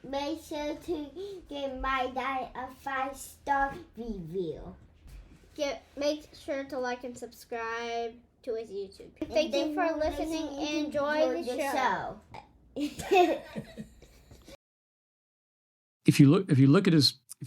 make sure to give my dad a 5-star review. Make sure to like and subscribe to his YouTube. Thank you for listening and enjoy the show. If you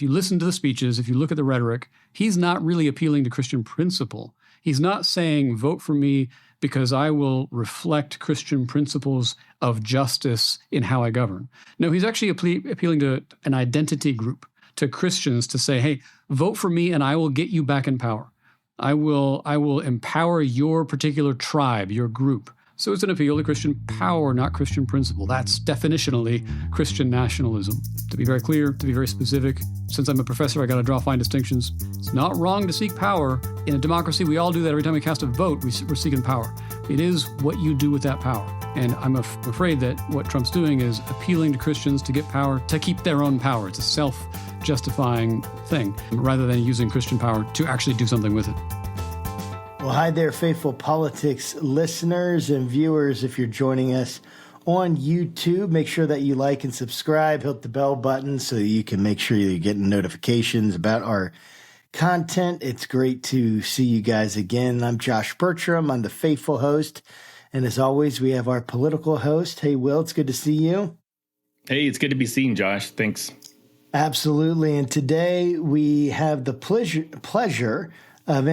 listen to the speeches, if you look at the rhetoric, he's not really appealing to Christian principle. He's not saying, vote for me because I will reflect Christian principles of justice in how I govern. No, he's actually appealing to an identity group, to Christians, to say, hey, vote for me and I will get you back in power. I will empower your particular tribe, your group. So it's an appeal to Christian power, not Christian principle. That's definitionally Christian nationalism. To be very clear, to be very specific, since I'm a professor, I got to draw fine distinctions. It's not wrong to seek power. In a democracy, we all do that. Every time we cast a vote, we're seeking power. It is what you do with that power. And I'm afraid that what Trump's doing is appealing to Christians to get power, to keep their own power. It's a self-justifying thing, rather than using Christian power to actually do something with it. Well, hi there, Faithful Politics listeners and viewers. If you're joining us on YouTube, make sure that you like and subscribe, hit the bell button so you can make sure you're getting notifications about our content. It's great to see you guys again. I'm Josh Burtram. I'm the faithful host. And as always, we have our political host. Hey, Will, it's good to see you. Hey, it's good to be seen, Josh. Thanks. Absolutely. And today we have the pleasure of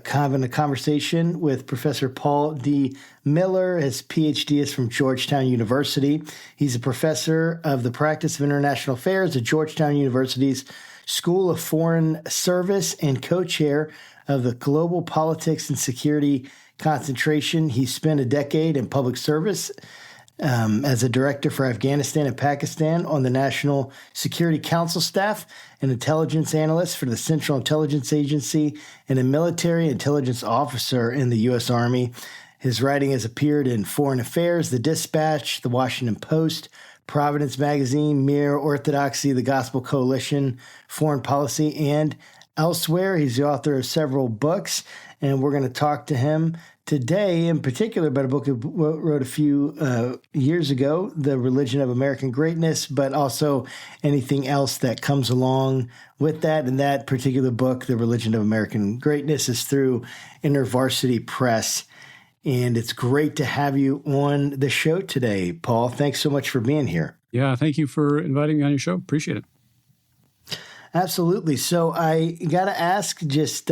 having a conversation with Professor Paul D. Miller. His PhD is from Georgetown University. He's a professor of the practice of international affairs at Georgetown University's School of Foreign Service and co-chair of the Global Politics and Security Concentration. He spent a decade in public service as a director for Afghanistan and Pakistan on the National Security Council staff, an intelligence analyst for the Central Intelligence Agency, and a military intelligence officer in the U.S. Army. His writing has appeared in Foreign Affairs, The Dispatch, The Washington Post, Providence Magazine, Mere Orthodoxy, The Gospel Coalition, Foreign Policy, and elsewhere. He's the author of several books, and we're going to talk to him today in particular about a book he wrote a few years ago, The Religion of American Greatness, but also anything else that comes along with that. And that particular book, The Religion of American Greatness, is through InterVarsity Press. And it's great to have you on the show today, Paul. Thanks so much for being here. Yeah, thank you for inviting me on your show. Appreciate it. Absolutely. So I got to ask just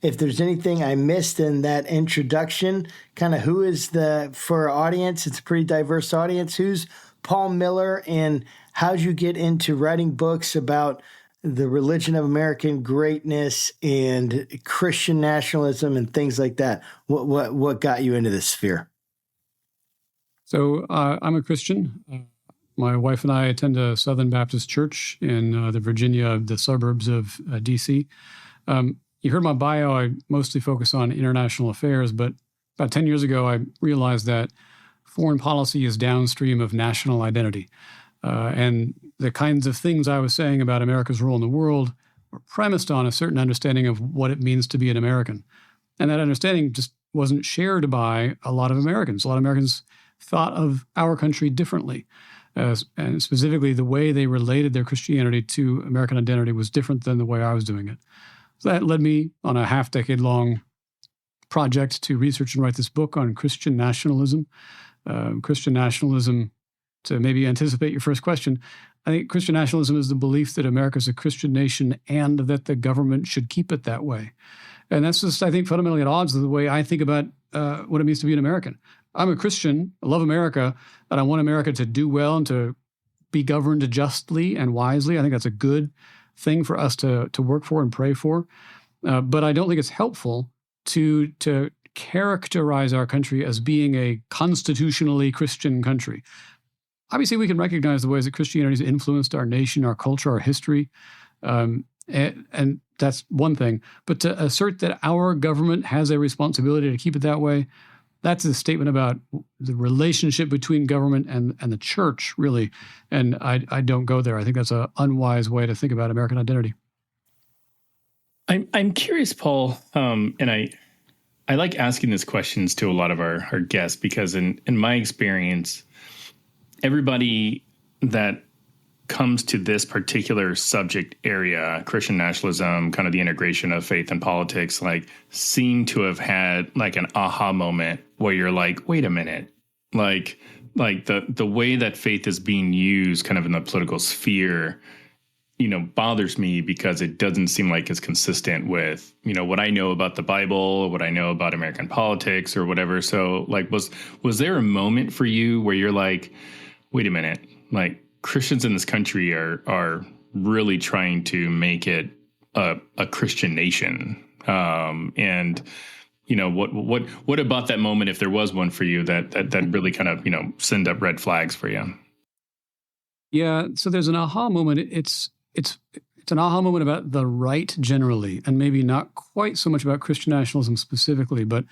if there's anything I missed in that introduction, kind of who is for our audience, it's a pretty diverse audience, who's Paul Miller and how'd you get into writing books about the religion of American greatness and Christian nationalism and things like that? What got you into this sphere? So I'm a Christian. My wife and I attend a Southern Baptist church in the suburbs of D.C. You heard my bio. I mostly focus on international affairs, but about 10 years ago, I realized that foreign policy is downstream of national identity. And the kinds of things I was saying about America's role in the world were premised on a certain understanding of what it means to be an American. And that understanding just wasn't shared by a lot of Americans. A lot of Americans thought of our country differently. And specifically, the way they related their Christianity to American identity was different than the way I was doing it. So that led me on a half-decade-long project to research and write this book on Christian nationalism. Christian nationalism, to maybe anticipate your first question, I think Christian nationalism is the belief that America is a Christian nation and that the government should keep it that way. And that's just, I think, fundamentally at odds with the way I think about what it means to be an American. I'm a Christian, I love America, and I want America to do well and to be governed justly and wisely. I think that's a good thing for us to work for and pray for. But I don't think it's helpful to characterize our country as being a constitutionally Christian country. Obviously, we can recognize the ways that Christianity has influenced our nation, our culture, our history, and that's one thing. But to assert that our government has a responsibility to keep it that way, that's a statement about the relationship between government and the church, really. And I don't go there. I think that's an unwise way to think about American identity. I'm curious, Paul, and I like asking these questions to a lot of our guests because in my experience, everybody that comes to this particular subject area, Christian nationalism, kind of the integration of faith and politics, like seem to have had like an aha moment where you're like, wait a minute, like the way that faith is being used kind of in the political sphere, bothers me because it doesn't seem like it's consistent with, what I know about the Bible, what I know about American politics or whatever. So like, was there a moment for you where you're like, wait a minute, like Christians in this country are really trying to make it a Christian nation? And what about that moment, if there was one for you, that really kind of, send up red flags for you? Yeah. So there's an aha moment. It's an aha moment about the right generally, and maybe not quite so much about Christian nationalism specifically, but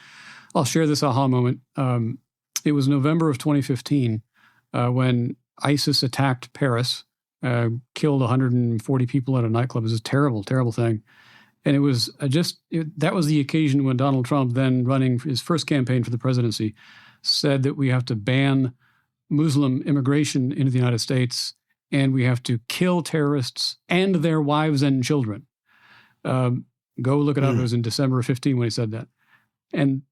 I'll share this aha moment. It was November of 2015 when ISIS attacked Paris, killed 140 people at a nightclub. It was a terrible, terrible thing. And it was that was the occasion when Donald Trump, then running his first campaign for the presidency, said that we have to ban Muslim immigration into the United States and we have to kill terrorists and their wives and children. Go look it up. It was in December of 15 when he said that. And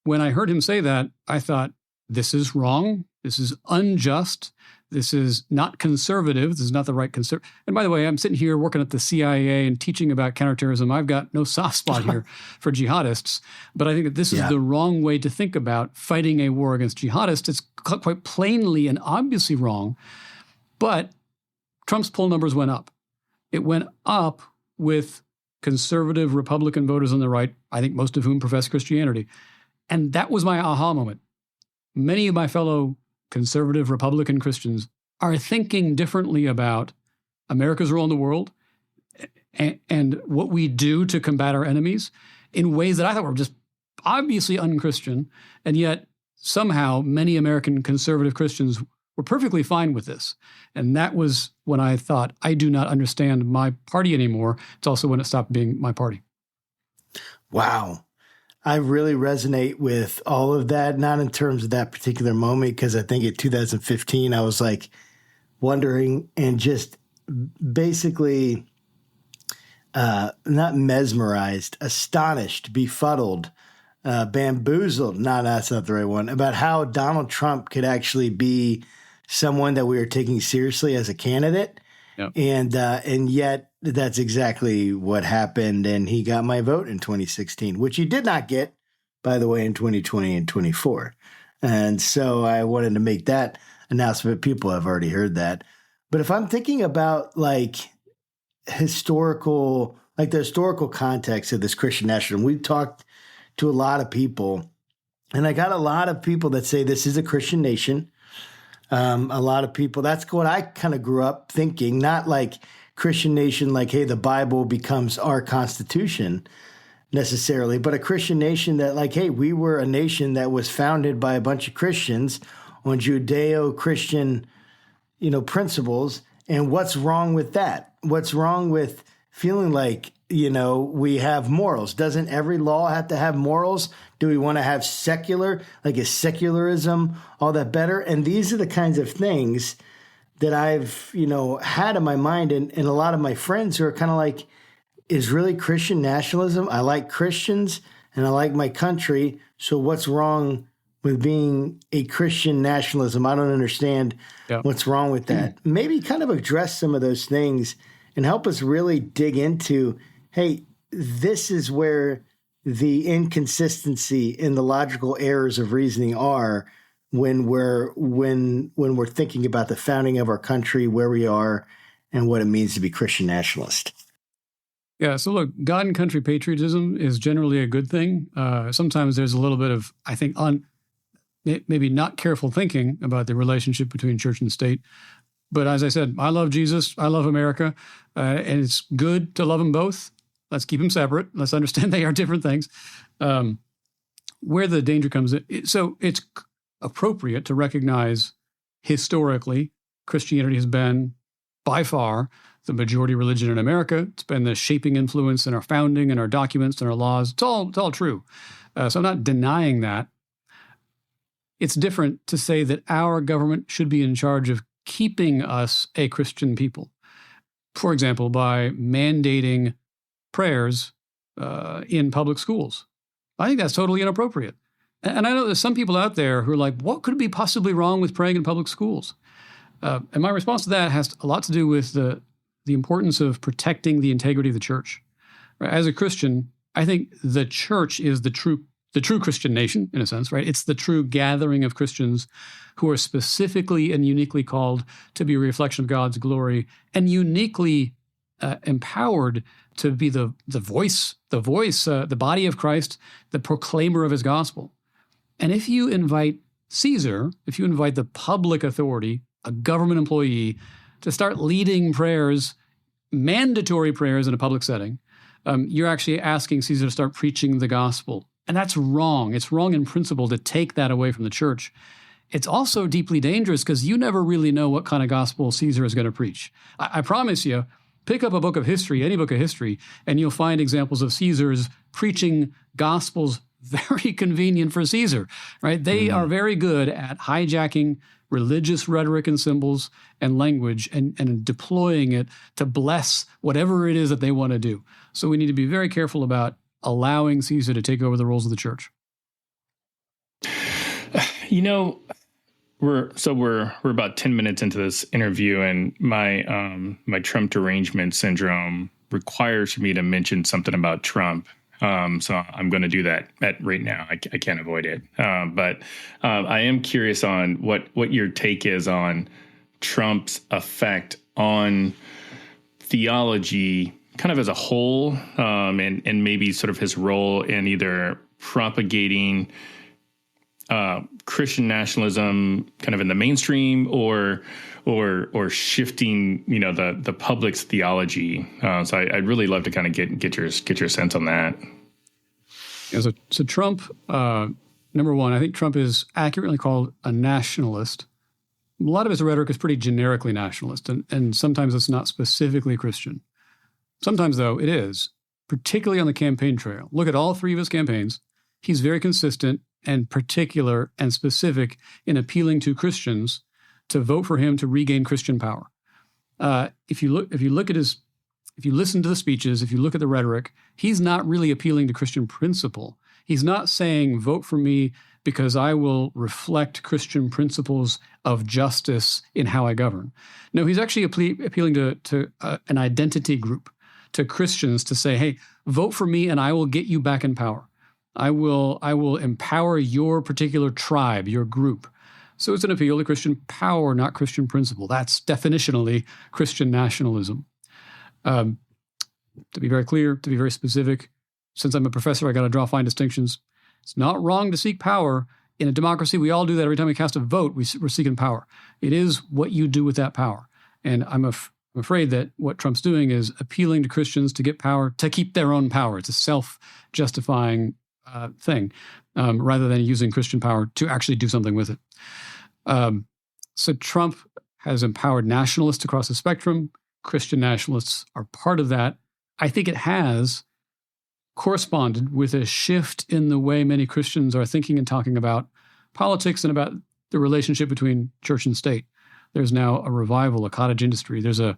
when I heard him say that, I thought, this is wrong. This is unjust. This is not conservative. This is not the right conservative. And by the way, I'm sitting here working at the CIA and teaching about counterterrorism. I've got no soft spot here for jihadists. But I think that this is the wrong way to think about fighting a war against jihadists. It's quite plainly and obviously wrong. But Trump's poll numbers went up. It went up with conservative Republican voters on the right, I think most of whom profess Christianity. And that was my aha moment. Many of my fellow conservative Republican Christians are thinking differently about America's role in the world and what we do to combat our enemies in ways that I thought were just obviously unchristian. And yet somehow many American conservative Christians were perfectly fine with this. And that was when I thought, I do not understand my party anymore. It's also when it stopped being my party. Wow. I really resonate with all of that, not in terms of that particular moment, because I think in 2015, I was like wondering and just basically not mesmerized, astonished, befuddled, bamboozled. No, that's not the right one. About how Donald Trump could actually be someone that we are taking seriously as a candidate. Yep. And yet that's exactly what happened. And he got my vote in 2016, which he did not get, by the way, in 2020 and 24. And so I wanted to make that announcement. People have already heard that. But if I'm thinking about like the historical context of this Christian nationalism, we've talked to a lot of people, and I got a lot of people that say this is a Christian nation. A lot of people, that's what I kind of grew up thinking, not like Christian nation, like, hey, the Bible becomes our constitution necessarily, but a Christian nation that like, hey, we were a nation that was founded by a bunch of Christians on Judeo-Christian, principles. And what's wrong with that? What's wrong with feeling like, we have morals? Doesn't every law have to have morals? Do we want to have secular? Like, is secularism all that better? And these are the kinds of things that I've, had in my mind. And a lot of my friends who are kind of like, is really Christian nationalism? I like Christians and I like my country. So what's wrong with being a Christian nationalism? I don't understand what's wrong with that. Maybe kind of address some of those things and help us really dig into, hey, this is where the inconsistency and the logical errors of reasoning are when we're thinking about the founding of our country, where we are, and what it means to be Christian nationalist. Yeah, so look, God and country patriotism is generally a good thing. Sometimes there's a little bit of, I think, maybe not careful thinking about the relationship between church and state. But as I said, I love Jesus, I love America, and it's good to love them both. Let's keep them separate. Let's understand they are different things. Where the danger comes in, so it's appropriate to recognize historically Christianity has been by far the majority religion in America. It's been the shaping influence in our founding and our documents and our laws. It's all true. So I'm not denying that. It's different to say that our government should be in charge of keeping us a Christian people. For example, by mandating prayers in public schools. I think that's totally inappropriate. And I know there's some people out there who are like, what could be possibly wrong with praying in public schools? And my response to that has a lot to do with the importance of protecting the integrity of the church. As a Christian, I think the church is the true Christian nation, in a sense, right? It's the true gathering of Christians who are specifically and uniquely called to be a reflection of God's glory and uniquely empowered to be the voice, the body of Christ, the proclaimer of his gospel. And if you invite Caesar, if you invite the public authority, a government employee, to start leading prayers, mandatory prayers in a public setting, you're actually asking Caesar to start preaching the gospel. And that's wrong. It's wrong in principle to take that away from the church. It's also deeply dangerous because you never really know what kind of gospel Caesar is going to preach. I promise you, pick up a book of history, any book of history, and you'll find examples of Caesars preaching gospels very convenient for Caesar, right? They are very good at hijacking religious rhetoric and symbols and language and deploying it to bless whatever it is that they want to do. So we need to be very careful about allowing Caesar to take over the roles of the church. You know, we're about 10 minutes into this interview, and my Trump derangement syndrome requires me to mention something about Trump. So I'm going to do that right now. I can't avoid it. But I am curious on what your take is on Trump's effect on theology kind of as a whole, and maybe sort of his role in either propagating Christian nationalism kind of in the mainstream or shifting, the public's theology. So I'd really love to kind of get your sense on that. Yeah, so Trump, number one, I think Trump is accurately called a nationalist. A lot of his rhetoric is pretty generically nationalist, and sometimes it's not specifically Christian. Sometimes, though, it is, particularly on the campaign trail. Look at all three of his campaigns. He's very consistent and particular and specific in appealing to Christians to vote for him to regain Christian power. If you listen to the speeches, if you look at the rhetoric, he's not really appealing to Christian principle. He's not saying, vote for me because I will reflect Christian principles of justice in how I govern. No, he's actually appealing to an identity group, to Christians, to say, hey, vote for me and I will get you back in power. I will empower your particular tribe, your group. So it's an appeal to Christian power, not Christian principle. That's definitionally Christian nationalism. To be very clear, to be very specific, since I'm a professor, I got to draw fine distinctions. It's not wrong to seek power. In a democracy, we all do that. Every time we cast a vote, we're seeking power. It is what you do with that power. And I'm afraid that what Trump's doing is appealing to Christians to get power, to keep their own power. It's a self-justifying thing, rather than using Christian power to actually do something with it. So Trump has empowered nationalists across the spectrum. Christian nationalists are part of that. I think it has corresponded with a shift in the way many Christians are thinking and talking about politics and about the relationship between church and state. There's now a revival, a cottage industry. There's a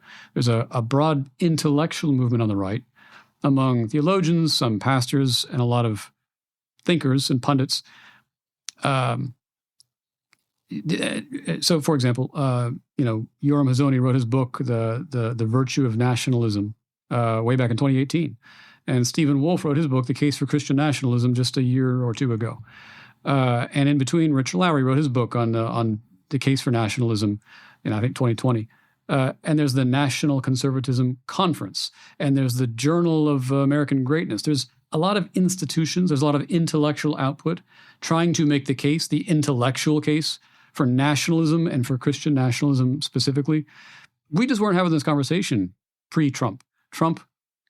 broad intellectual movement on the right among theologians, some pastors, and a lot of thinkers and pundits. So, for example, Yoram Hazony wrote his book, The Virtue of Nationalism, way back in 2018. And Stephen Wolfe wrote his book, The Case for Christian Nationalism, just a year or two ago. And in between, Richard Lowry wrote his book on the case for nationalism in, I think, 2020. And there's the National Conservatism Conference. And there's the Journal of American Greatness. There's a lot of institutions, there's a lot of intellectual output trying to make the case, the intellectual case, for nationalism and for Christian nationalism specifically. We just weren't having this conversation pre-Trump. Trump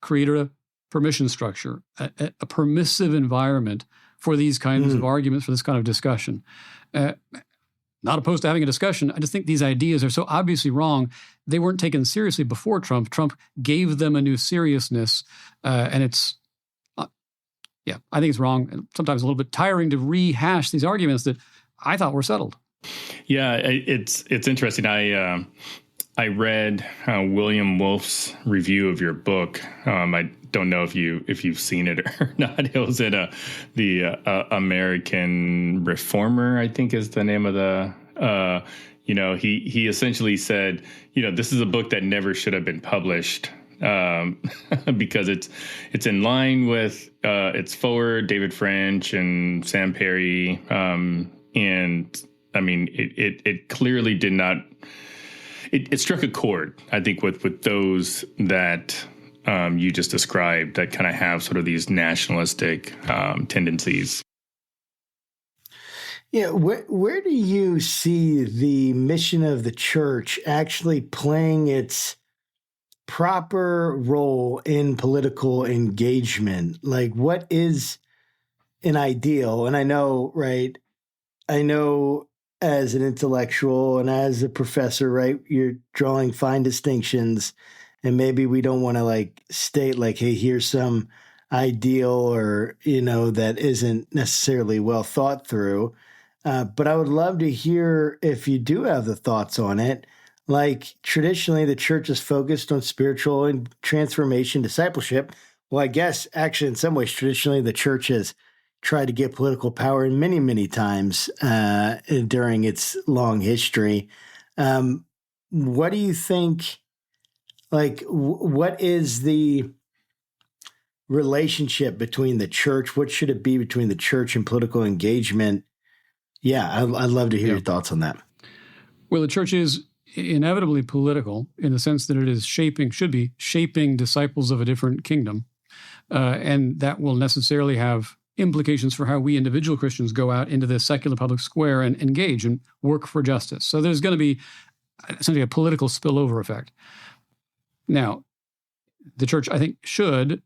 created a permission structure, a permissive environment for these kinds of arguments, for this kind of discussion. Not opposed to having a discussion. I just think these ideas are so obviously wrong. They weren't taken seriously before Trump. Trump gave them a new seriousness, and it's, I think it's wrong and sometimes a little bit tiring to rehash these arguments that I thought were settled. Yeah, it's interesting. I read William Wolf's review of your book. I don't know if you've seen it or not. It was in the American Reformer, I think is the name of the. He essentially said, this is a book that never should have been published. Because it's in line with it's forward David French and Sam Perry, and I mean it clearly did not. It struck a chord, I think, with those that you just described that kind of have sort of these nationalistic tendencies. Yeah, where do you see the mission of the church actually playing its proper role in political engagement? Like, what is an ideal? And I know, right, as an intellectual and as a professor, right, you're drawing fine distinctions, and maybe we don't want to state hey, here's some ideal or, that isn't necessarily well thought through. But I would love to hear if you do have the thoughts on it. Traditionally, the church is focused on spiritual and transformation, discipleship. Well, I guess actually in some ways, traditionally, the church has tried to get political power many, many times during its long history. What do you think, what is the relationship between the church? What should it be between the church and political engagement? Yeah, I'd love to hear your thoughts on that. Well, the church is inevitably political in the sense that it is should be shaping disciples of a different kingdom. And that will necessarily have implications for how we individual Christians go out into the secular public square and engage and work for justice. So there's going to be essentially a political spillover effect. Now, the church, I think, should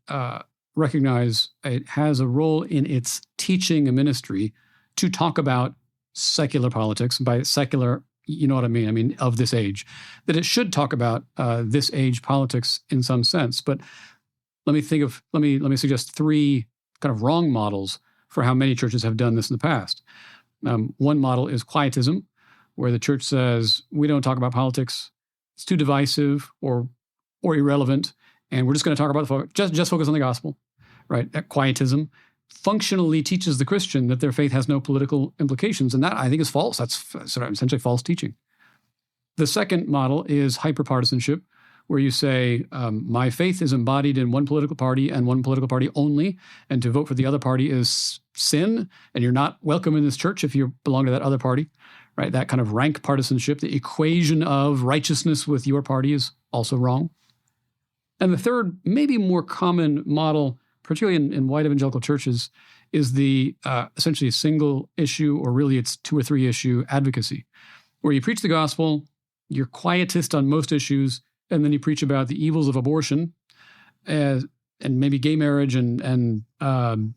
recognize it has a role in its teaching and ministry to talk about secular politics. By secular, you know what I mean? I mean, of this age, that it should talk about this age politics in some sense. But let me suggest three kind of wrong models for how many churches have done this in the past. One model is quietism, where the church says, we don't talk about politics. It's too divisive or irrelevant. And we're just going to talk about just focus on the gospel, right? That quietism functionally teaches the Christian that their faith has no political implications. And that, I think, is false. That's sort of essentially false teaching. The second model is hyperpartisanship, where you say, my faith is embodied in one political party and one political party only, and to vote for the other party is sin, and you're not welcome in this church if you belong to that other party, right? That kind of rank partisanship, the equation of righteousness with your party is also wrong. And the third, maybe more common model, particularly in white evangelical churches, is the essentially single issue, or really it's 2 or 3 issue advocacy, where you preach the gospel, you're quietist on most issues, and then you preach about the evils of abortion, and maybe gay marriage and the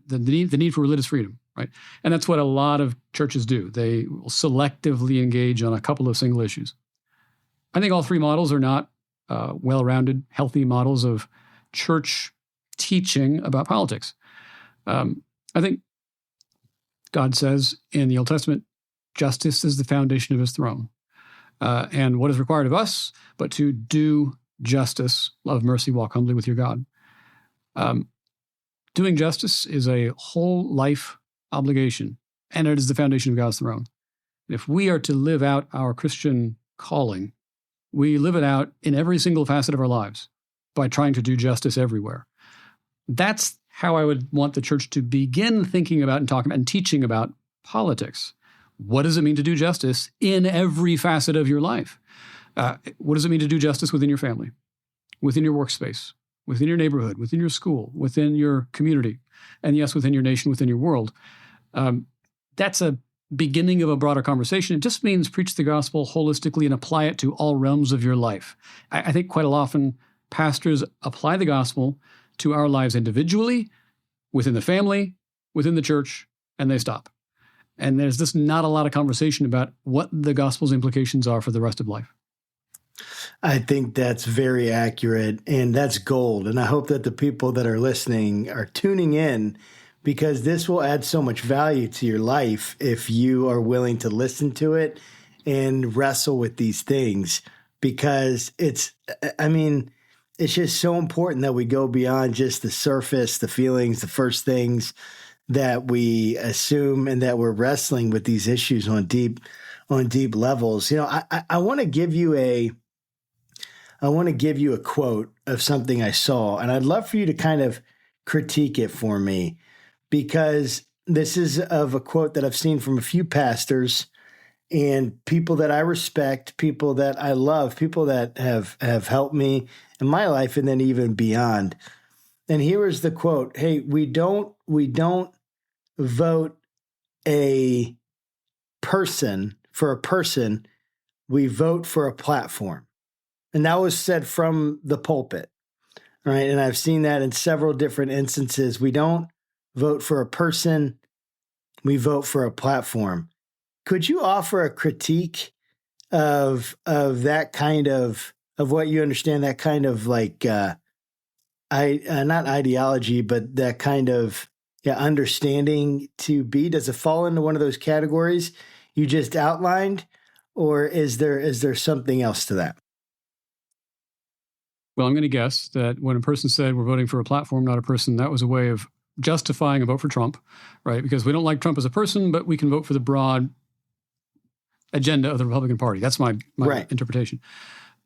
need for religious freedom, right? And that's what a lot of churches do. They will selectively engage on a couple of single issues. I think all three models are not well-rounded, healthy models of church teaching about politics. I think God says in the Old Testament, justice is the foundation of his throne. And what is required of us but to do justice, love mercy, walk humbly with your God. Doing justice is a whole life obligation, and it is the foundation of God's throne. If we are to live out our Christian calling, we live it out in every single facet of our lives by trying to do justice everywhere. That's how I would want the church to begin thinking about and talking about and teaching about politics. What does it mean to do justice in every facet of your life? What does it mean to do justice within your family, within your workspace, within your neighborhood, within your school, within your community, and yes, within your nation, within your world? That's a beginning of a broader conversation. It just means preach the gospel holistically and apply it to all realms of your life. I think quite often pastors apply the gospel to our lives individually, within the family, within the church, and they stop. And there's just not a lot of conversation about what the gospel's implications are for the rest of life. I think that's very accurate, and that's gold. And I hope that the people that are listening are tuning in, because this will add so much value to your life if you are willing to listen to it and wrestle with these things, because it's just so important that we go beyond just the surface, the feelings, the first things that we assume, and that we're wrestling with these issues on deep levels. I want to give you a quote of something I saw, and I'd love for you to kind of critique it for me, because this is of a quote that I've seen from a few pastors and people that I respect, people that I love, people that have helped me in my life and then even beyond. And here is the quote: "Hey, we don't vote a person for a person, we vote for a platform." And that was said from the pulpit, right? And I've seen that in several different instances. We don't vote for a person, we vote for a platform. Could you offer a critique of that kind of what you understand, that kind of like, not ideology, but that kind of understanding to be? Does it fall into one of those categories you just outlined, or is there something else to that? Well, I'm going to guess that when a person said we're voting for a platform, not a person, that was a way of justifying a vote for Trump, right? Because we don't like Trump as a person, but we can vote for the broad agenda of the Republican Party. That's my right interpretation.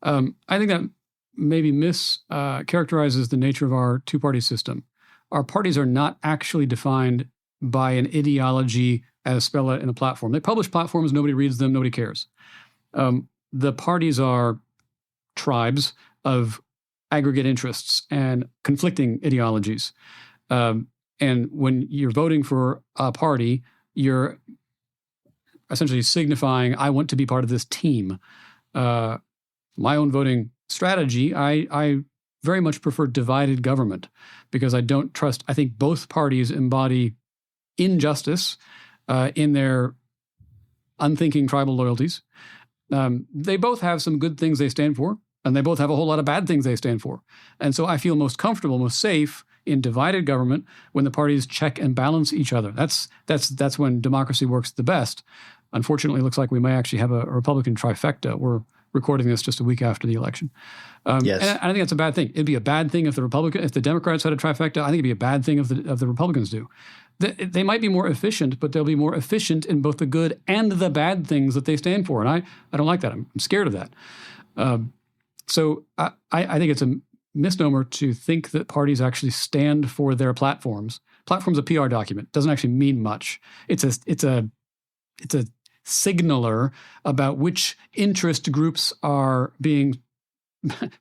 I think that maybe characterizes the nature of our two-party system. Our parties are not actually defined by an ideology as spelled out in a platform. They publish platforms, nobody reads them, nobody cares. The parties are tribes of aggregate interests and conflicting ideologies. And when you're voting for a party, you're essentially signifying, I want to be part of this team. My own voting strategy, I very much prefer divided government, because I don't trust, I think both parties embody injustice in their unthinking tribal loyalties. They both have some good things they stand for, and they both have a whole lot of bad things they stand for. And so I feel most comfortable, most safe in divided government when the parties check and balance each other. That's when democracy works the best. Unfortunately, it looks like we may actually have a Republican trifecta. We're recording this just a week after the election. Yes. And I think that's a bad thing. It'd be a bad thing if the Democrats had a trifecta. I think it'd be a bad thing if the Republicans do. They might be more efficient, but they'll be more efficient in both the good and the bad things that they stand for. And I don't like that. I'm scared of that. So I think it's a misnomer to think that parties actually stand for their platforms. Platform's a PR document. It doesn't actually mean much. It's a signaler about which interest groups are being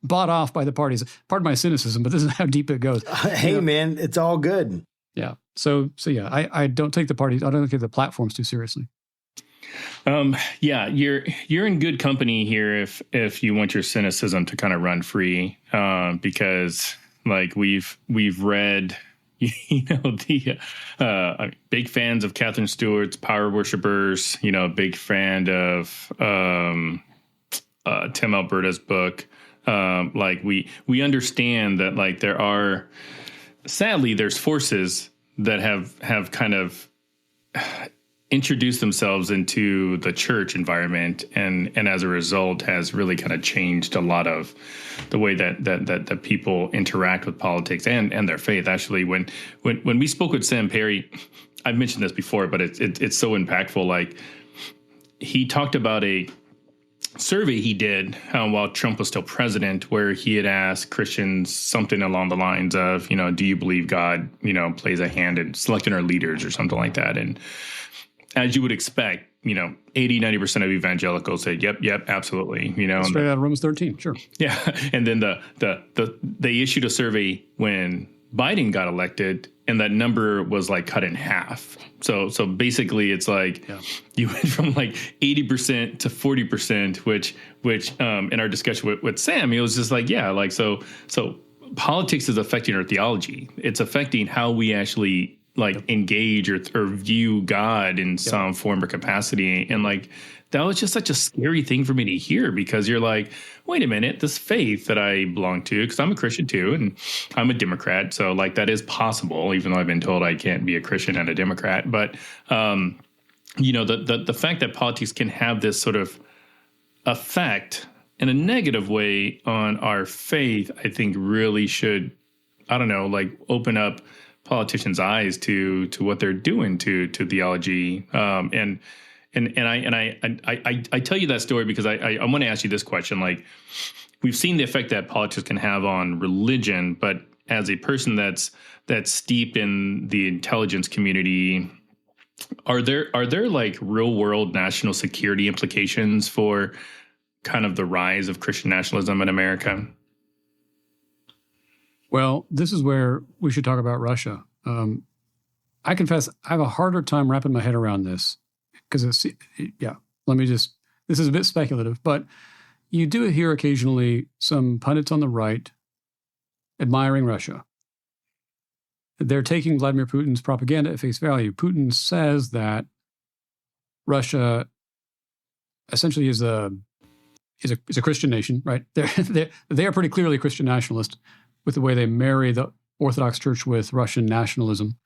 bought off by the parties. Pardon my cynicism, but this is how deep it goes. Hey, man, it's all good. Yeah. So yeah, I don't take the parties, I don't take the platforms too seriously. Yeah, you're in good company here if you want your cynicism to kind of run free, because like we've read, big fans of Catherine Stewart's Power Worshippers, big fan of Tim Alberta's book. Like we understand that like there's forces that have kind of introduced themselves into the church environment, and as a result has really kind of changed a lot of the way that people interact with politics and their faith. Actually, when we spoke with Sam Perry, I've mentioned this before, but it's so impactful. Like, he talked about a survey he did while Trump was still president, where he had asked Christians something along the lines of, do you believe God, plays a hand in selecting our leaders or something like that? And as you would expect, 80-90% of evangelicals said, yep, absolutely. Straight out of Romans 13, sure. Yeah. And then they issued a survey when Biden got elected, and that number was like cut in half. So basically it's like you went from like 80% to 40%, which in our discussion with Sam, he was just like, so politics is affecting our theology. It's affecting how we actually engage or view God in some form or capacity. And like that was just such a scary thing for me to hear, because you're like, wait a minute, this faith that I belong to, because I'm a Christian too, and I'm a Democrat. So like that is possible, even though I've been told I can't be a Christian and a Democrat. But, the fact that politics can have this sort of effect in a negative way on our faith, I think really should, open up politicians' eyes to what they're doing to theology. And I tell you that story because I want to ask you this question. Like, we've seen the effect that politics can have on religion, but as a person that's steeped in the intelligence community, are there like real world national security implications for kind of the rise of Christian nationalism in America? Well, this is where we should talk about Russia. I confess I have a harder time wrapping my head around this because this is a bit speculative, but you do hear occasionally some pundits on the right admiring Russia. They're taking Vladimir Putin's propaganda at face value. Putin says that Russia essentially is a Christian nation, right? They are pretty clearly Christian nationalist with the way they marry the Orthodox Church with Russian nationalism.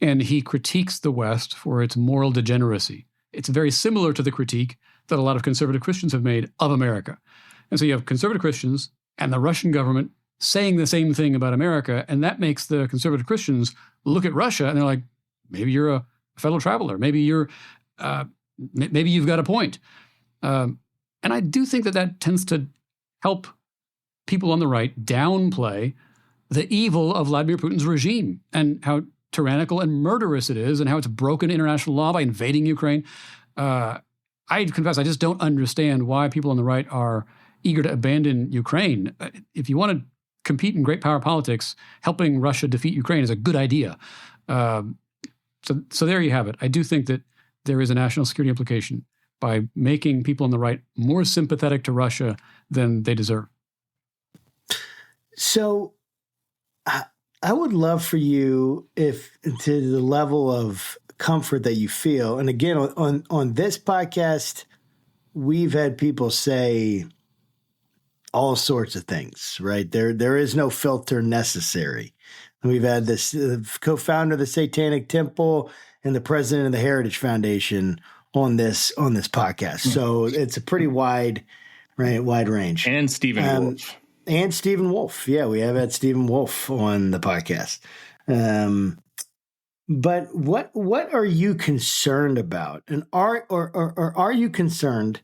And he critiques the West for its moral degeneracy. It's very similar to the critique that a lot of conservative Christians have made of America. And so you have conservative Christians and the Russian government saying the same thing about America, and that makes the conservative Christians look at Russia and they're like, maybe you're a fellow traveler, maybe you've got a point. And I do think that tends to help people on the right downplay the evil of Vladimir Putin's regime and how tyrannical and murderous it is and how it's broken international law by invading Ukraine. I confess, I just don't understand why people on the right are eager to abandon Ukraine. If you want to compete in great power politics, helping Russia defeat Ukraine is a good idea. So there you have it. I do think that there is a national security implication by making people on the right more sympathetic to Russia than they deserve. So I would love for you, if to the level of comfort that you feel, and again, on this podcast, we've had people say all sorts of things, right? There is no filter necessary. We've had this co-founder of the Satanic Temple and the president of the Heritage Foundation on this podcast. So it's a pretty wide range. And Stephen Wolf. And Stephen Wolf. Yeah, we have had Stephen Wolf on the podcast. But what are you concerned about? And are you concerned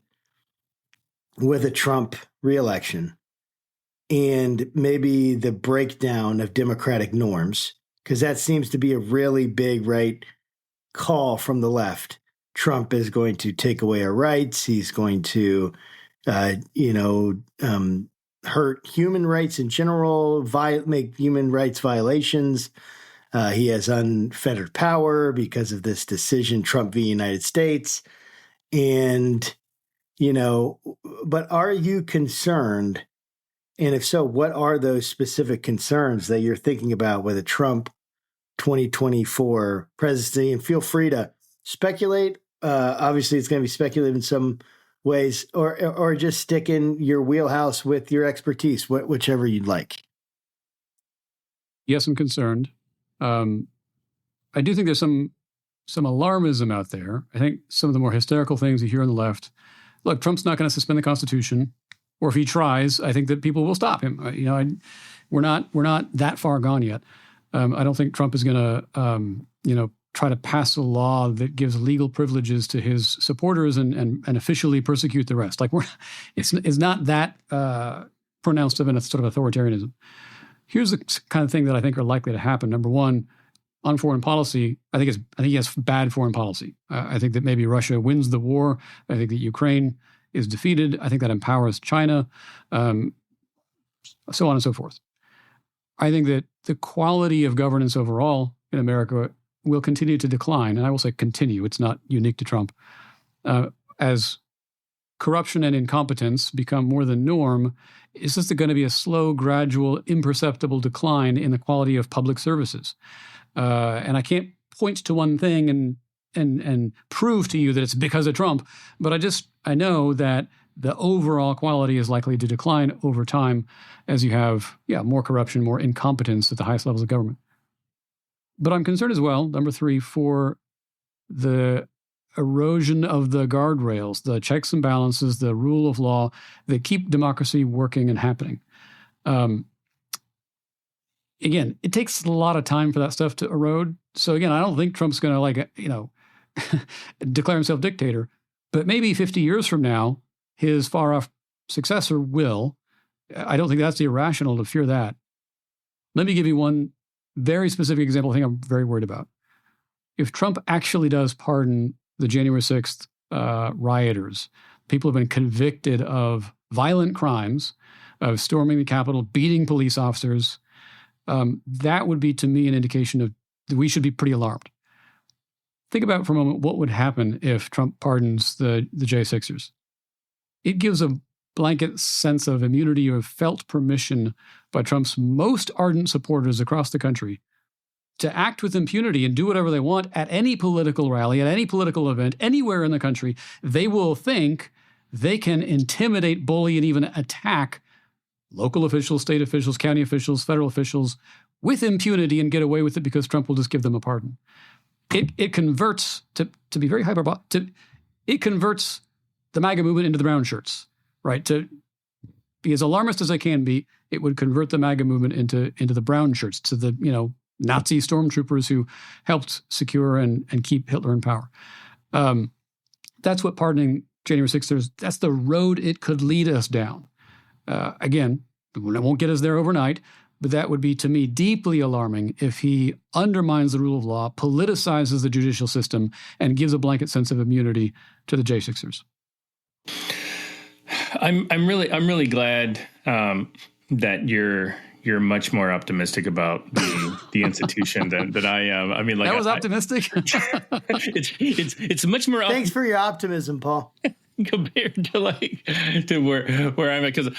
with a Trump reelection and maybe the breakdown of democratic norms? Because that seems to be a really big call from the left. Trump is going to take away our rights. He's going to, hurt human rights in general, make human rights violations. He has unfettered power because of this decision, Trump v. United States. And, but are you concerned? And if so, what are those specific concerns that you're thinking about with a Trump 2024 presidency? And feel free to speculate. Obviously, it's going to be speculative in some ways, or just stick in your wheelhouse with your expertise, whichever you'd like. Yes, I'm concerned. I do think there's some alarmism out there. I think some of the more hysterical things you hear on the left. Look, Trump's not going to suspend the Constitution, or if he tries, I think that people will stop him. We're not that far gone yet. I don't think Trump is going to try to pass a law that gives legal privileges to his supporters and officially persecute the rest. It's not that pronounced of a sort of authoritarianism. Here's the kind of thing that I think are likely to happen. Number one, on foreign policy, I think he has bad foreign policy. I think that maybe Russia wins the war. I think that Ukraine is defeated. I think that empowers China, so on and so forth. I think that the quality of governance overall in America will continue to decline. And I will say continue. It's not unique to Trump. As corruption and incompetence become more the norm, it's just going to be a slow, gradual, imperceptible decline in the quality of public services. And I can't point to one thing and and prove to you that it's because of Trump, but I know that the overall quality is likely to decline over time as you have, more corruption, more incompetence at the highest levels of government. But I'm concerned as well, number 3, for the erosion of the guardrails, the checks and balances, the rule of law that keep democracy working and happening. Again, it takes a lot of time for that stuff to erode. So again, I don't think Trump's going to declare himself dictator, but maybe 50 years from now, his far-off successor will. I don't think that's irrational to fear that. Let me give you one very specific example I think I'm very worried about. If Trump actually does pardon the January 6th rioters, people have been convicted of violent crimes, of storming the Capitol, beating police officers, that would be, to me, an indication of that we should be pretty alarmed. Think about for a moment what would happen if Trump pardons the J6ers. It gives a blanket sense of immunity or felt permission by Trump's most ardent supporters across the country to act with impunity and do whatever they want at any political rally, at any political event, anywhere in the country. They will think they can intimidate, bully, and even attack local officials, state officials, county officials, federal officials with impunity and get away with it because Trump will just give them a pardon. It converts, to be very hyperbolic, it converts the MAGA movement into the brown shirts, right? To be as alarmist as I can be, it would convert the MAGA movement into the brown shirts, to the, Nazi stormtroopers who helped secure and keep Hitler in power. That's what pardoning January 6th, that's the road it could lead us down. Again, it won't get us there overnight, but that would be, to me, deeply alarming if he undermines the rule of law, politicizes the judicial system, and gives a blanket sense of immunity to the J6ers. I'm really glad that you're much more optimistic about the institution than I am. I mean, like, that was optimistic. It's much more. Thanks for your optimism, Paul. Compared to where I'm at, because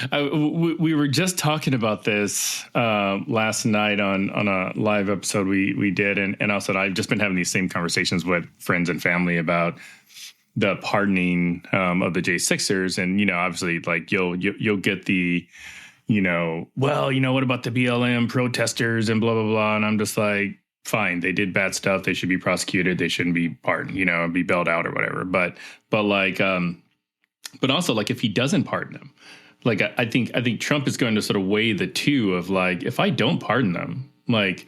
we were just talking about this last night on a live episode we did, and also I've just been having these same conversations with friends and family about the pardoning of the J6ers, and obviously, like you'll get the what about the BLM protesters and blah blah blah, and I'm just like, fine, they did bad stuff, they should be prosecuted, they shouldn't be pardoned, be bailed out or whatever, but also, like, if he doesn't pardon them, like, I think Trump is going to sort of weigh the two of, like, if I don't pardon them, like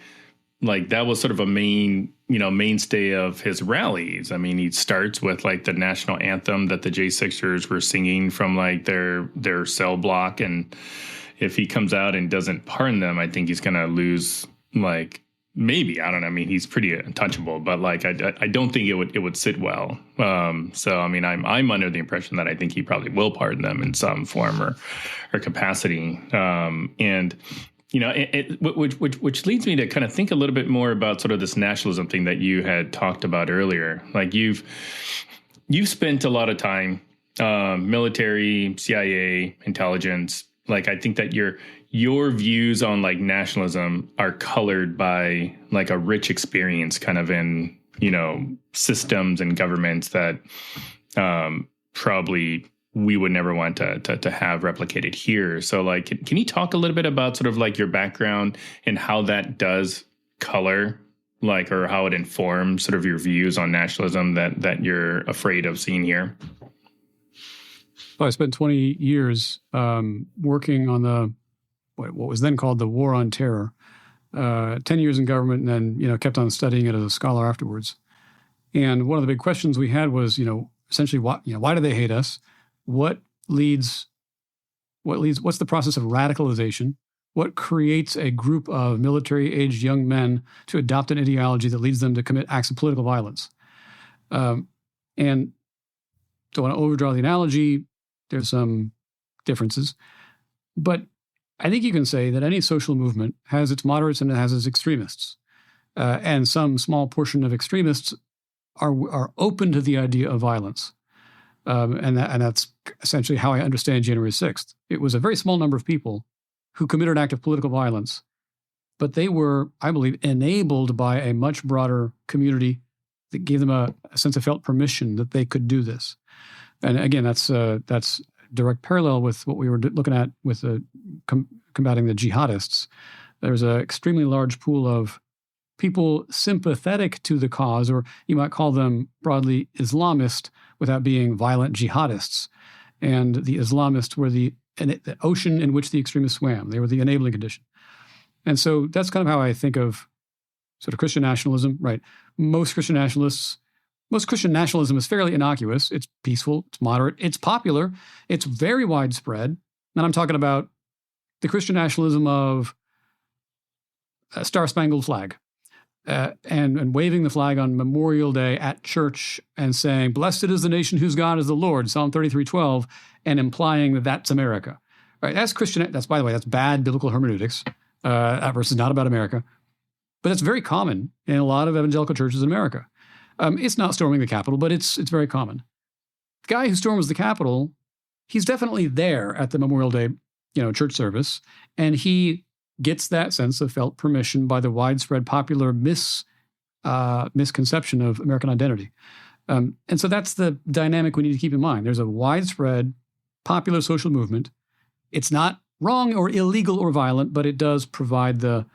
that was sort of a mainstay of his rallies. I mean, he starts with, like, the national anthem that the J6ers were singing from, like, their cell block, and if he comes out and doesn't pardon them, I think he's going to lose, like, maybe, I don't know. I mean, he's pretty untouchable, but, like, I don't think it would sit well. So, I mean, I'm under the impression that I think he probably will pardon them in some form or capacity. Which leads me to kind of think a little bit more about sort of this nationalism thing that you had talked about earlier. Like, you've spent a lot of time, military, CIA, intelligence. Like, I think that your views on, like, nationalism are colored by, like, a rich experience kind of in, systems and governments that probably we would never want to have replicated here. So, like, can you talk a little bit about sort of, like, your background and how that does color, like, or how it informs sort of your views on nationalism that you're afraid of seeing here? Well, I spent 20 years working on what was then called the War on Terror, 10 years in government, and then, kept on studying it as a scholar afterwards. And one of the big questions we had was, essentially, why do they hate us? What's the process of radicalization? What creates a group of military-aged young men to adopt an ideology that leads them to commit acts of political violence? And don't want to overdraw the analogy. There's some differences. But I think you can say that any social movement has its moderates and it has its extremists. And some small portion of extremists are open to the idea of violence. And that's essentially how I understand January 6th. It was a very small number of people who committed an act of political violence, but they were, I believe, enabled by a much broader community that gave them a sense of felt permission that they could do this. And again, that's direct parallel with what we were looking at with combating the jihadists. There's an extremely large pool of people sympathetic to the cause, or you might call them broadly Islamist without being violent jihadists. And the Islamists were the ocean in which the extremists swam. They were the enabling condition. And so that's kind of how I think of sort of Christian nationalism, right? Most Christian nationalism is fairly innocuous. It's peaceful, it's moderate, it's popular, it's very widespread. And I'm talking about the Christian nationalism of a Star-Spangled Flag and waving the flag on Memorial Day at church and saying, "Blessed is the nation whose God is the Lord," Psalm 33:12, and implying that that's America. Right? That's Christian. That's, by the way, that's bad biblical hermeneutics. That verse is not about America. But it's very common in a lot of evangelical churches in America. It's not storming the Capitol, but it's very common. The guy who storms the Capitol, he's definitely there at the Memorial Day, church service, and he gets that sense of felt permission by the widespread popular misconception of American identity. And so that's the dynamic we need to keep in mind. There's a widespread popular social movement. It's not wrong or illegal or violent, but it does provide the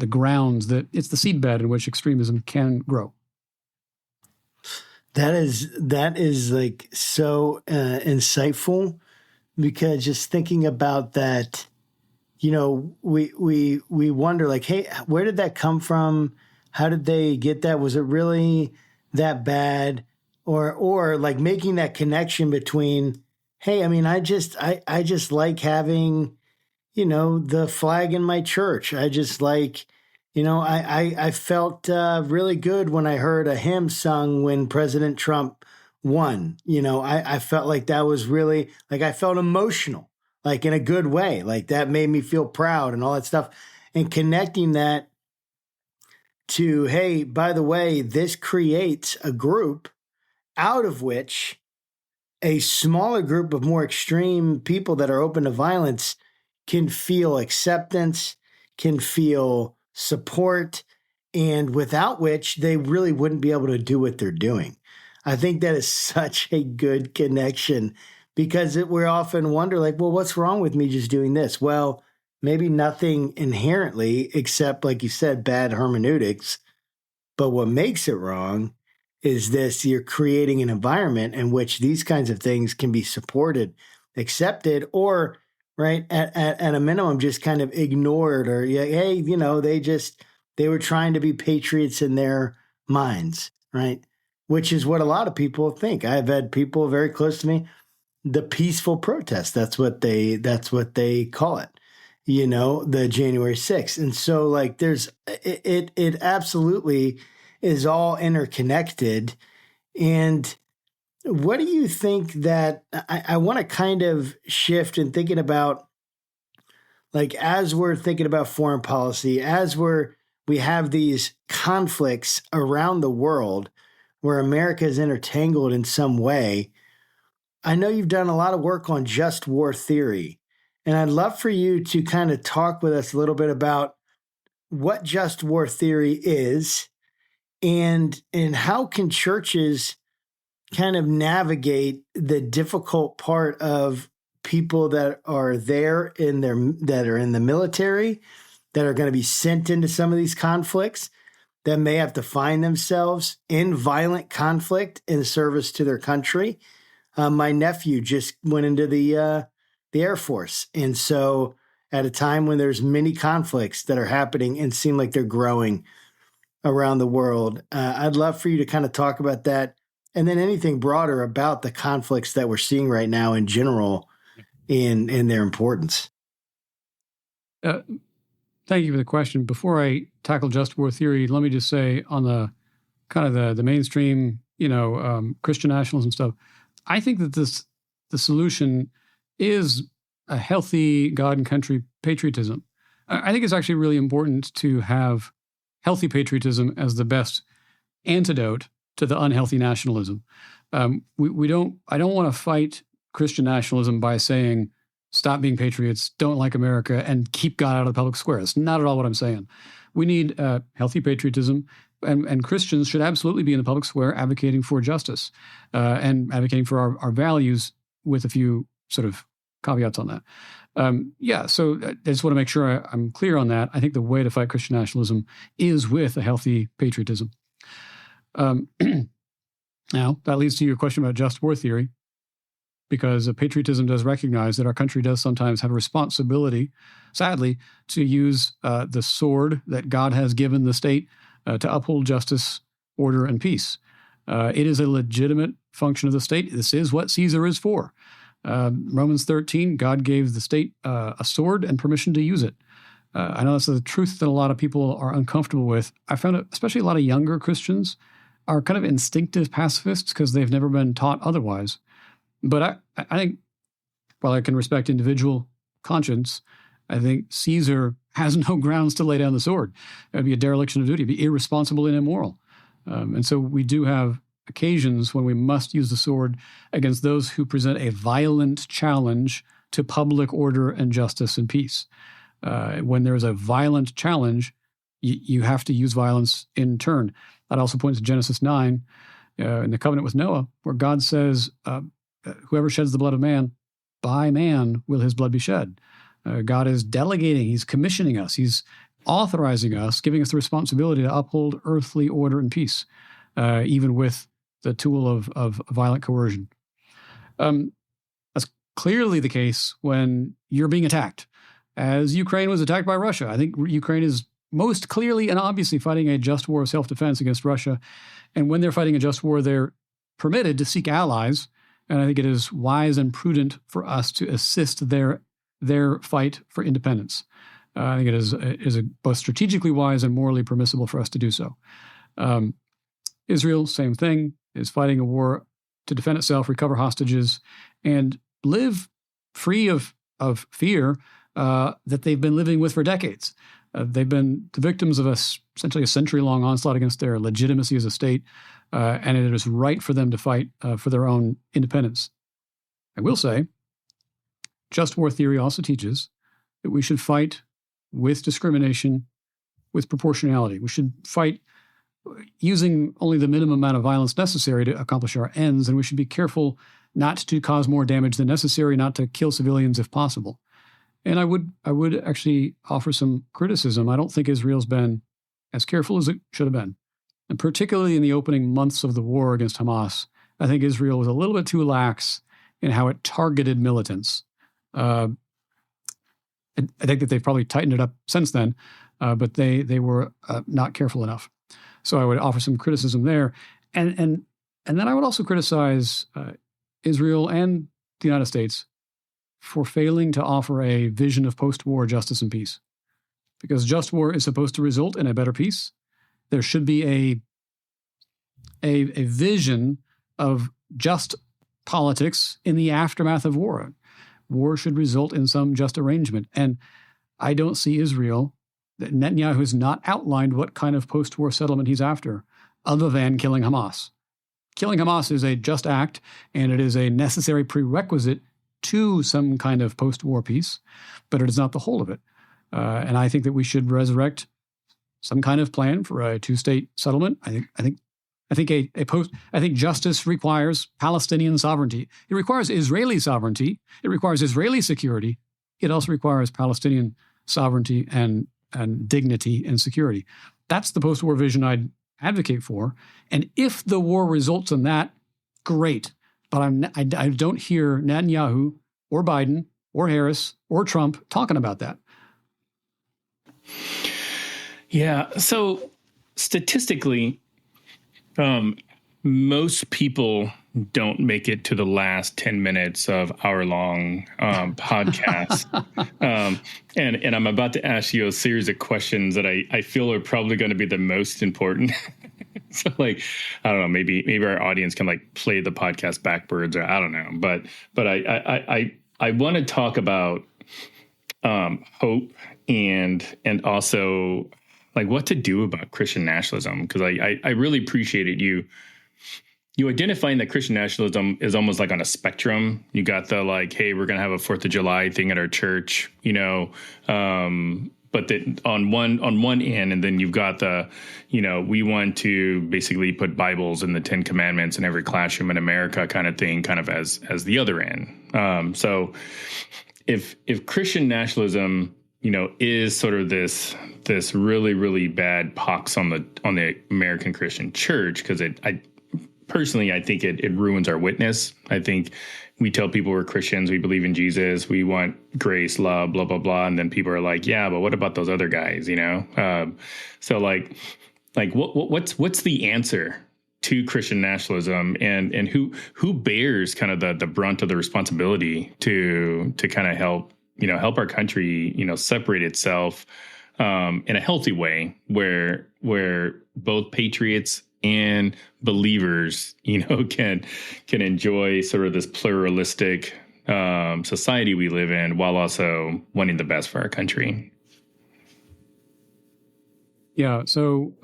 grounds, that it's the seedbed in which extremism can grow. That is like so insightful, because just thinking about that, we wonder like, hey, where did that come from? How did they get that? Was it really that bad? Or like making that connection between, hey, I mean, I just like having, the flag in my church. I just like, I felt really good when I heard a hymn sung when President Trump won. I felt like that was really, like, I felt emotional, like in a good way. Like that made me feel proud and all that stuff. And connecting that to, hey, by the way, this creates a group out of which a smaller group of more extreme people that are open to violence can feel acceptance, can feel support, and without which they really wouldn't be able to do what they're doing. I think that is such a good connection, because we often wonder like, well, what's wrong with me just doing this? Well, maybe nothing inherently except, like you said, bad hermeneutics. But what makes it wrong is this: you're creating an environment in which these kinds of things can be supported, accepted, or right at a minimum just kind of ignored, or hey, they were trying to be patriots in their minds, right? Which is what a lot of people think. I've had people very close to me, the peaceful protest. That's what they call it, the January 6th. And so like it absolutely is all interconnected. And what do you think that I want to kind of shift in thinking about, like, as we're thinking about foreign policy, as we have these conflicts around the world where America is intertangled in some way. I know you've done a lot of work on just war theory, and I'd love for you to kind of talk with us a little bit about what just war theory is, and how can churches kind of navigate the difficult part of people that are that are in the military, that are going to be sent into some of these conflicts, that may have to find themselves in violent conflict in service to their country. My nephew just went into the Air Force. And so at a time when there's many conflicts that are happening and seem like they're growing around the world, I'd love for you to kind of talk about that. And then anything broader about the conflicts that we're seeing right now in general in their importance. Thank you for the question. Before I tackle just war theory, let me just say on the kind of the mainstream, Christian nationalism stuff, I think that the solution is a healthy God and country patriotism. I think it's actually really important to have healthy patriotism as the best antidote to the unhealthy nationalism. I don't want to fight Christian nationalism by saying, stop being patriots, don't like America, and keep God out of the public square. That's not at all what I'm saying. We need healthy patriotism. and Christians should absolutely be in the public square advocating for justice and advocating for our values, with a few sort of caveats on that. So I just want to make sure I'm clear on that. I think the way to fight Christian nationalism is with a healthy patriotism. Now, that leads to your question about just war theory, because patriotism does recognize that our country does sometimes have a responsibility, sadly, to use the sword that God has given the state to uphold justice, order, and peace. It is a legitimate function of the state. This is what Caesar is for. Romans 13, God gave the state a sword and permission to use it. I know that's the truth that a lot of people are uncomfortable with. I found it, especially a lot of younger Christians are kind of instinctive pacifists because they've never been taught otherwise. But I think, while I can respect individual conscience, I think Caesar has no grounds to lay down the sword. It would be a dereliction of duty. It would be irresponsible and immoral. And so we do have occasions when we must use the sword against those who present a violent challenge to public order and justice and peace. When there is a violent challenge, you have to use violence in turn. That also points to Genesis 9 in the covenant with Noah, where God says, whoever sheds the blood of man, by man will his blood be shed. God is delegating, he's commissioning us, he's authorizing us, giving us the responsibility to uphold earthly order and peace, even with the tool of violent coercion. That's clearly the case when you're being attacked. As Ukraine was attacked by Russia, I think Ukraine is most clearly and obviously fighting a just war of self-defense against Russia. And when they're fighting a just war, they're permitted to seek allies. And I think it is wise and prudent for us to assist their fight for independence. I think it is both strategically wise and morally permissible for us to do so. Israel, same thing, is fighting a war to defend itself, recover hostages, and live free of fear that they've been living with for decades. They've been the victims of essentially a century-long onslaught against their legitimacy as a state, and it is right for them to fight for their own independence. I will say, just war theory also teaches that we should fight with discrimination, with proportionality. We should fight using only the minimum amount of violence necessary to accomplish our ends, and we should be careful not to cause more damage than necessary, not to kill civilians if possible. And I would actually offer some criticism. I don't think Israel's been as careful as it should have been. And particularly in the opening months of the war against Hamas, I think Israel was a little bit too lax in how it targeted militants. I think that they've probably tightened it up since then, but they were not careful enough. So I would offer some criticism there. And then I would also criticize Israel and the United States for failing to offer a vision of post-war justice and peace. Because just war is supposed to result in a better peace. There should be a vision of just politics in the aftermath of war. War should result in some just arrangement. And I don't see Israel, Netanyahu has not outlined what kind of post-war settlement he's after, other than killing Hamas. Killing Hamas is a just act, and it is a necessary prerequisite to some kind of post-war peace, but it is not the whole of it. And I think that we should resurrect some kind of plan for a two-state settlement. I think justice requires Palestinian sovereignty. It requires Israeli sovereignty. It requires Israeli security. It also requires Palestinian sovereignty and dignity and security. That's the post-war vision I'd advocate for. And if the war results in that, great. But I don't hear Netanyahu or Biden or Harris or Trump talking about that. Yeah. So statistically, most people don't make it to the last 10 minutes of hour-long podcasts. And I'm about to ask you a series of questions that I feel are probably going to be the most important. So I don't know, maybe our audience can play the podcast backwards, or I don't know. But I want to talk about hope and also what to do about Christian nationalism, because I really appreciated you identifying that Christian nationalism is almost on a spectrum. You got the hey, we're going to have a 4th of July thing at our church, but but that on one end, and then you've got the, we want to basically put Bibles in the 10 Commandments in every classroom in America kind of thing, kind of as the other end. So if Christian nationalism, is sort of this really, really bad pox on the American Christian church, because I think it ruins our witness. I think we tell people we're Christians, we believe in Jesus, we want grace, love, blah, blah, blah. And then people are like, yeah, but what about those other guys, So what's the answer to Christian nationalism, and who bears kind of the brunt of the responsibility to kind of help our country, separate itself in a healthy way where both patriots and believers, can enjoy sort of this pluralistic society we live in, while also wanting the best for our country. Yeah. So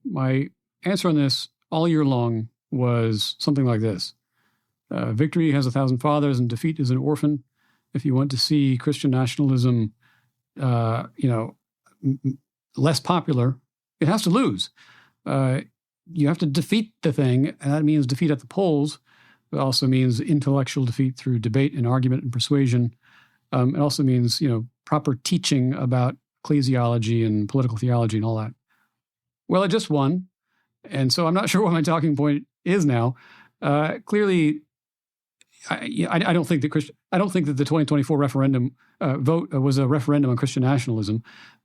my answer on this all year long was something like this: victory has 1,000 fathers, and defeat is an orphan. If you want to see Christian nationalism, less popular, it has to lose. You have to defeat the thing, and that means defeat at the polls. It also means intellectual defeat through debate and argument and persuasion. It also means, proper teaching about ecclesiology and political theology and all that. Well, it just won, and so I'm not sure what my talking point is now. Clearly, I don't think that the 2024 referendum vote was a referendum on Christian nationalism,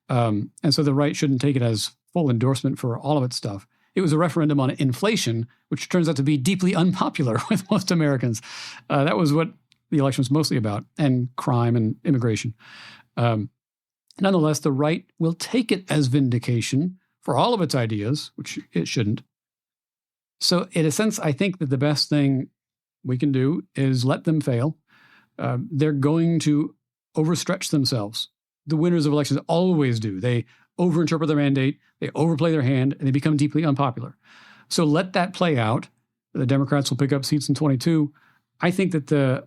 and so the right shouldn't take it as full endorsement for all of its stuff. It was a referendum on inflation, which turns out to be deeply unpopular with most Americans. That was what the election was mostly about, and crime and immigration. Nonetheless, the right will take it as vindication for all of its ideas, which it shouldn't. So in a sense, I think that the best thing we can do is let them fail. They're going to overstretch themselves. The winners of elections always do. They overinterpret their mandate, they overplay their hand, and they become deeply unpopular. So let that play out. The Democrats will pick up seats in 22. I think that the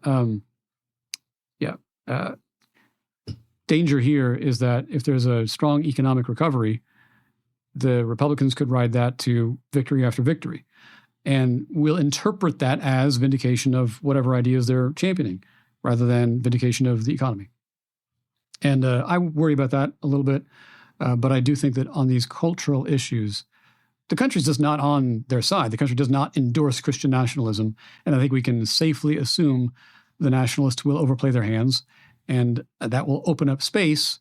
danger here is that if there's a strong economic recovery, the Republicans could ride that to victory after victory, and will interpret that as vindication of whatever ideas they're championing, rather than vindication of the economy. And I worry about that a little bit. But I do think that on these cultural issues, the country's just not on their side. The country does not endorse Christian nationalism. And I think we can safely assume the nationalists will overplay their hands, and that will open up space,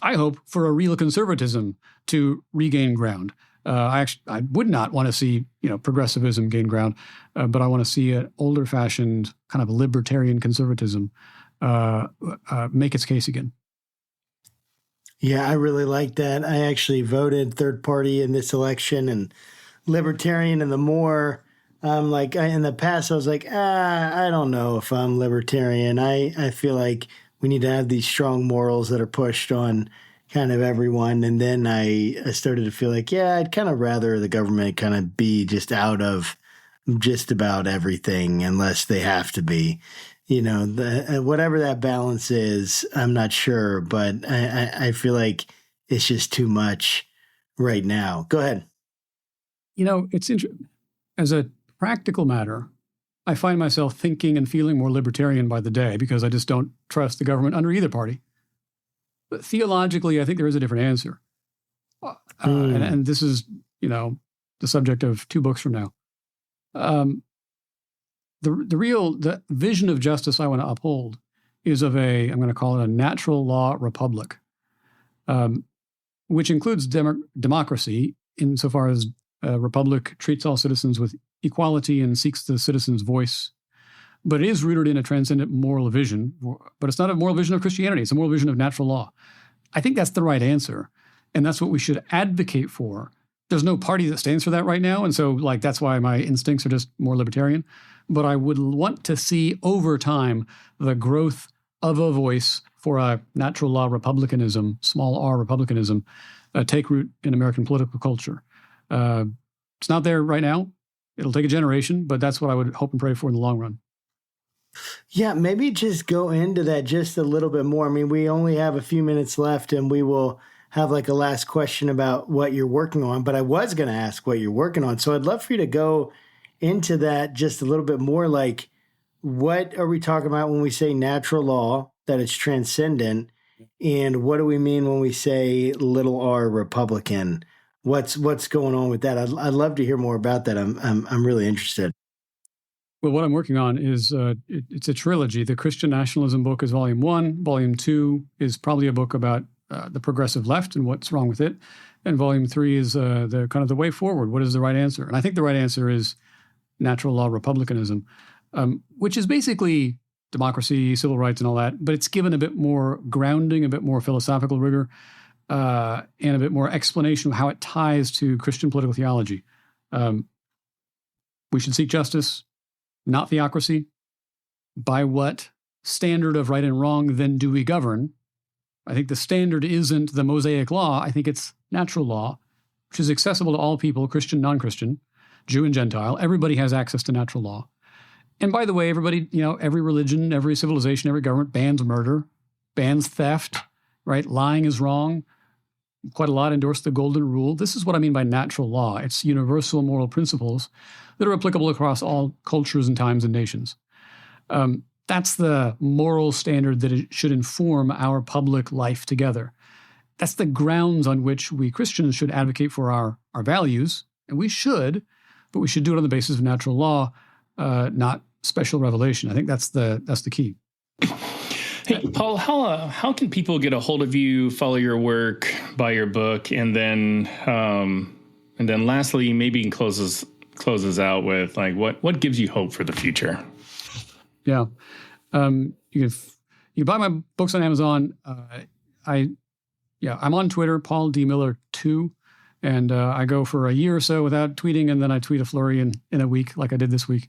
I hope, for a real conservatism to regain ground. I would not want to see, progressivism gain ground, but I want to see an older-fashioned kind of libertarian conservatism make its case again. Yeah, I really like that. I actually voted third party in this election and libertarian. And the more in the past, I was like, I don't know if I'm libertarian. I feel like we need to have these strong morals that are pushed on kind of everyone. And then I started to feel like, I'd kind of rather the government kind of be just out of just about everything unless they have to be. Whatever that balance is, I'm not sure, but I feel like it's just too much right now. Go ahead. It's interesting. As a practical matter, I find myself thinking and feeling more libertarian by the day because I just don't trust the government under either party. But theologically, I think there is a different answer. And this is, the subject of 2 books from now. The vision of justice I want to uphold is of I'm going to call it a natural law republic, which includes democracy insofar as a republic treats all citizens with equality and seeks the citizen's voice. But it is rooted in a transcendent moral vision, but it's not a moral vision of Christianity. It's a moral vision of natural law. I think that's the right answer, and that's what we should advocate for. There's no party that stands for that right now, and so that's why my instincts are just more libertarian. But I would want to see over time the growth of a voice for a natural law republicanism, small r republicanism, take root in American political culture. It's not there right now. It'll take a generation, but that's what I would hope and pray for in the long run. Yeah, maybe just go into that just a little bit more. I mean, we only have a few minutes left, and we will have like a last question about what you're working on. But I was going to ask what you're working on. So I'd love for you to go into that just a little bit more. Like, what are we talking about when we say natural law, that it's transcendent? And what do we mean when we say little r Republican? What's going on with that? I'd love to hear more about that. I'm really interested. Well, what I'm working on is it's a trilogy. The Christian Nationalism book is volume 1. Volume 2 is probably a book about the progressive left and what's wrong with it. And volume 3 is the kind of the way forward. What is the right answer? And I think the right answer is natural law republicanism, which is basically democracy, civil rights, and all that. But it's given a bit more grounding, a bit more philosophical rigor, and a bit more explanation of how it ties to Christian political theology. We should seek justice, not theocracy. By what standard of right and wrong then do we govern? I think the standard isn't the Mosaic law. I think it's natural law, which is accessible to all people, Christian, non-Christian, Jew and Gentile. Everybody has access to natural law. And by the way, everybody, every religion, every civilization, every government bans murder, bans theft, right? Lying is wrong. Quite a lot endorse the golden rule. This is what I mean by natural law. It's universal moral principles that are applicable across all cultures and times and nations. That's the moral standard that it should inform our public life together. That's the grounds on which we Christians should advocate for our values, and we should, but we should do it on the basis of natural law, not special revelation. I think that's the key. Hey, Paul, how can people get a hold of you, follow your work, buy your book, and then lastly, maybe you can closes out with like what gives you hope for the future? Yeah, you can buy my books on Amazon. I'm on Twitter, Paul D. Miller 2, and I go for a year or so without tweeting, and then I tweet a flurry in a week, like I did this week.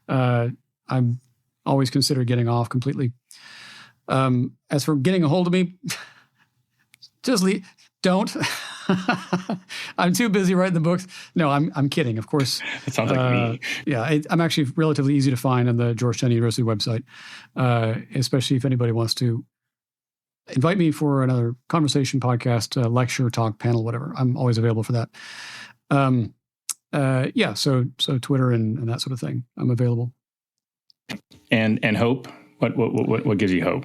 I'm always consider getting off completely. As for getting a hold of me, just don't. I'm too busy writing the books. No, I'm kidding. Of course. It sounds like me. Yeah, I'm actually relatively easy to find on the Georgetown University website, especially if anybody wants to invite me for another conversation, podcast, lecture, talk, panel, whatever. I'm always available for that. So Twitter and that sort of thing. I'm available. And hope. What gives you hope?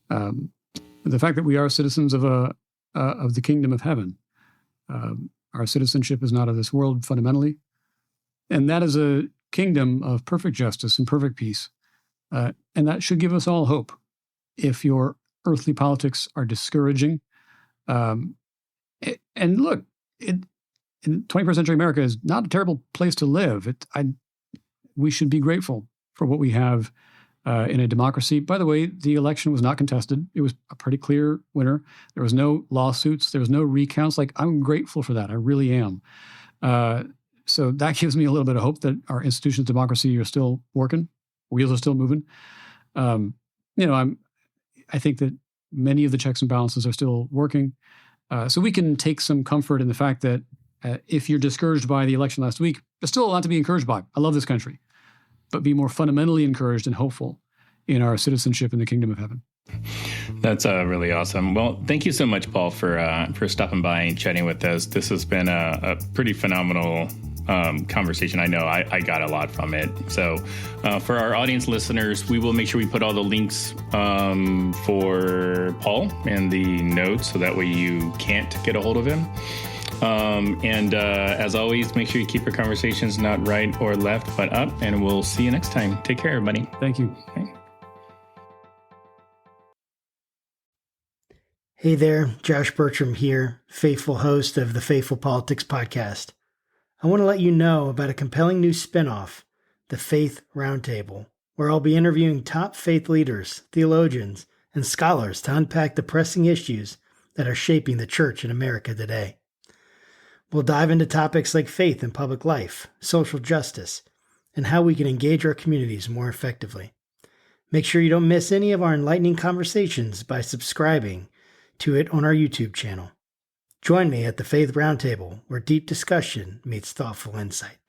The fact that we are citizens of the kingdom of heaven. Our citizenship is not of this world fundamentally, and that is a kingdom of perfect justice and perfect peace, and that should give us all hope. If your earthly politics are discouraging, and look, in 21st century America is not a terrible place to live. We should be grateful for what we have. In a democracy. By the way, the election was not contested. It was a pretty clear winner. There was no lawsuits. There was no recounts. Like, I'm grateful for that. I really am. So that gives me a little bit of hope that our institutions of democracy are still working. Wheels are still moving. I think that many of the checks and balances are still working. So we can take some comfort in the fact that if you're discouraged by the election last week, there's still a lot to be encouraged by. I love this country. But be more fundamentally encouraged and hopeful in our citizenship in the kingdom of heaven. That's really awesome. Well, thank you so much, Paul, for stopping by and chatting with us. This has been a pretty phenomenal conversation. I know I got a lot from it. So for our audience listeners, we will make sure we put all the links for Paul in the notes so that way you can't get a hold of him. As always, make sure you keep your conversations not right or left, but up, and we'll see you next time. Take care, everybody. Thank you. Okay. Hey there, Josh Burtram here, faithful host of the Faithful Politics Podcast. I want to let you know about a compelling new spinoff, the Faith Roundtable, where I'll be interviewing top faith leaders, theologians, and scholars to unpack the pressing issues that are shaping the church in America today. We'll dive into topics like faith in public life, social justice, and how we can engage our communities more effectively. Make sure you don't miss any of our enlightening conversations by subscribing to it on our YouTube channel. Join me at the Faith Roundtable, where deep discussion meets thoughtful insight.